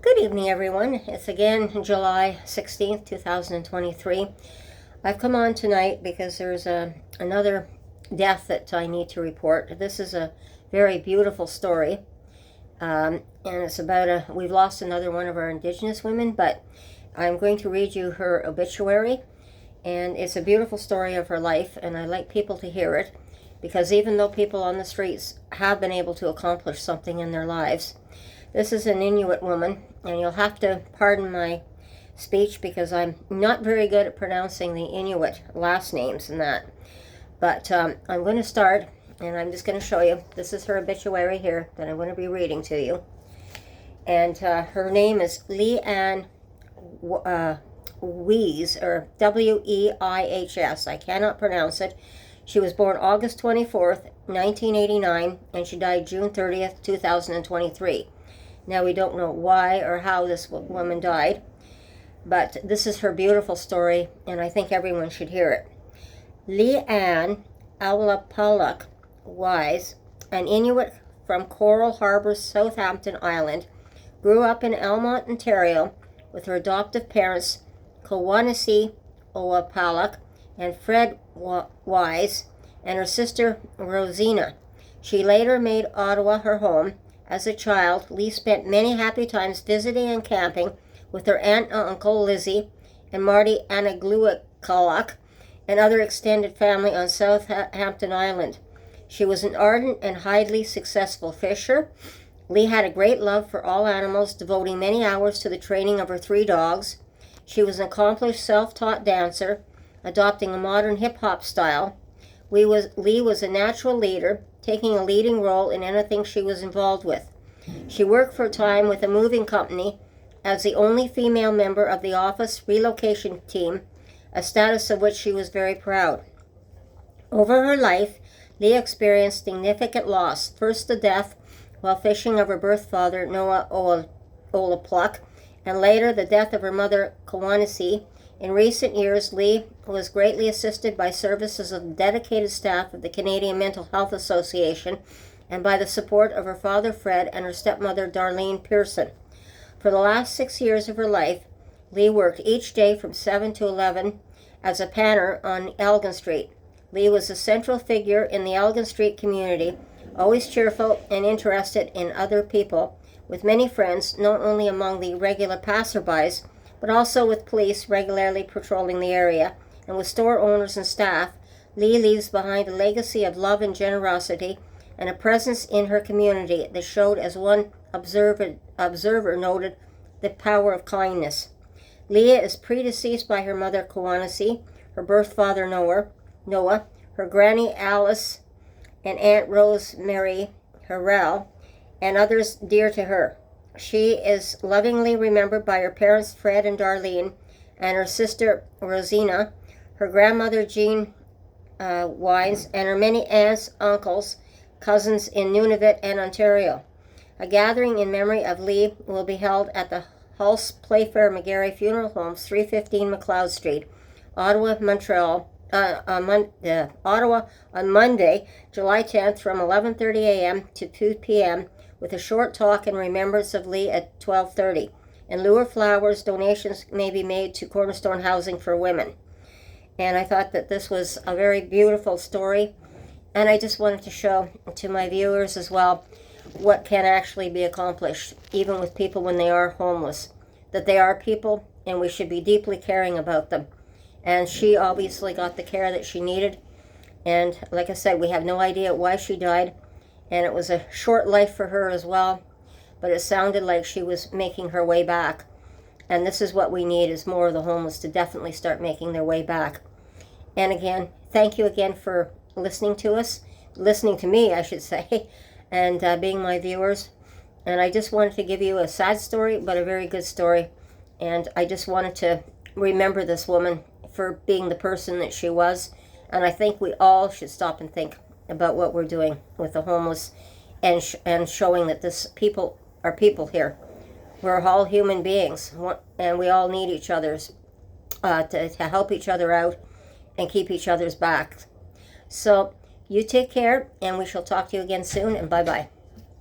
Good evening, everyone. It's again July 16th, 2023. I've come on tonight because there's another death that I need to report. This is a very beautiful story, and it's about we've lost another one of our Indigenous women, but I'm going to read you her obituary, and it's a beautiful story of her life, and I'd like people to hear it, because even though people on the streets have been able to accomplish something in their lives, this is an Inuit woman, and you'll have to pardon my speech because I'm not very good at pronouncing the Inuit last names and that. But I'm going to start, and I'm just going to show you. This is her obituary here that I'm going to be reading to you. And her name is Leanne Weihs, or Weihs. I cannot pronounce it. She was born August 24th, 1989, and she died June 30th, 2023. Now, we don't know why or how this woman died, but this is her beautiful story, and I think everyone should hear it. Leanne Awlapaluk Weihs, an Inuit from Coral Harbour, Southampton Island, grew up in Elmont, Ontario, with her adoptive parents, Kawanisi Awlapaluk and Fred Weihs, and her sister, Rosina. She later made Ottawa her home. As a child, Lee spent many happy times visiting and camping with her aunt and uncle Lizzie and Marty Anagluakaluk and other extended family on Southampton Island. She was an ardent and highly successful fisher. Lee had a great love for all animals, devoting many hours to the training of her 3 dogs. She was an accomplished self-taught dancer, adopting a modern hip-hop style. Lee was a natural leader, taking a leading role in anything she was involved with. She worked for a time with a moving company as the only female member of the office relocation team, a status of which she was very proud. Over her life, Lee experienced significant loss, first the death while fishing of her birth father, Noah Awlapaluk, and later the death of her mother, Kawanisi. In recent years, Lee was greatly assisted by services of the dedicated staff of the Canadian Mental Health Association and by the support of her father, Fred, and her stepmother, Darlene Pearson. For the last 6 years of her life, Lee worked each day from 7 to 11 as a panner on Elgin Street. Lee was a central figure in the Elgin Street community, always cheerful and interested in other people, with many friends, not only among the regular passerbys, but also with police regularly patrolling the area, and with store owners and staff. Lee leaves behind a legacy of love and generosity, and a presence in her community that showed, as one observer noted, the power of kindness. Leah is predeceased by her mother, Kawanisi, her birth father, Noah, her granny, Alice, and Aunt Rosemary Harrell, and others dear to her. She is lovingly remembered by her parents, Fred and Darlene, and her sister, Rosina, her grandmother, Jean Weihs, and her many aunts, uncles, cousins in Nunavut and Ontario. A gathering in memory of Lee will be held at the Hulse Playfair McGarry Funeral Homes, 315 McLeod Street, Ottawa, Montreal, Ottawa on Monday, July 10th from 11:30 a.m. to 2 p.m., with a short talk in remembrance of Lee at 12:30. In lieu of flowers, donations may be made to Cornerstone Housing for Women. And I thought that this was a very beautiful story, and I just wanted to show to my viewers as well what can actually be accomplished, even with people when they are homeless, that they are people and we should be deeply caring about them. And she obviously got the care that she needed, and like I said, we have no idea why she died. And it was a short life for her as well, but it sounded like she was making her way back. And this is what we need, is more of the homeless to definitely start making their way back. And again, thank you again for listening to me, I should say, and being my viewers. And I just wanted to give you a sad story, but a very good story. And I just wanted to remember this woman for being the person that she was. And I think we all should stop and think about what we're doing with the homeless, and showing that this people are people here. We're all human beings, and we all need each other's to help each other out and keep each other's backs. So you take care, and we shall talk to you again soon, and bye-bye.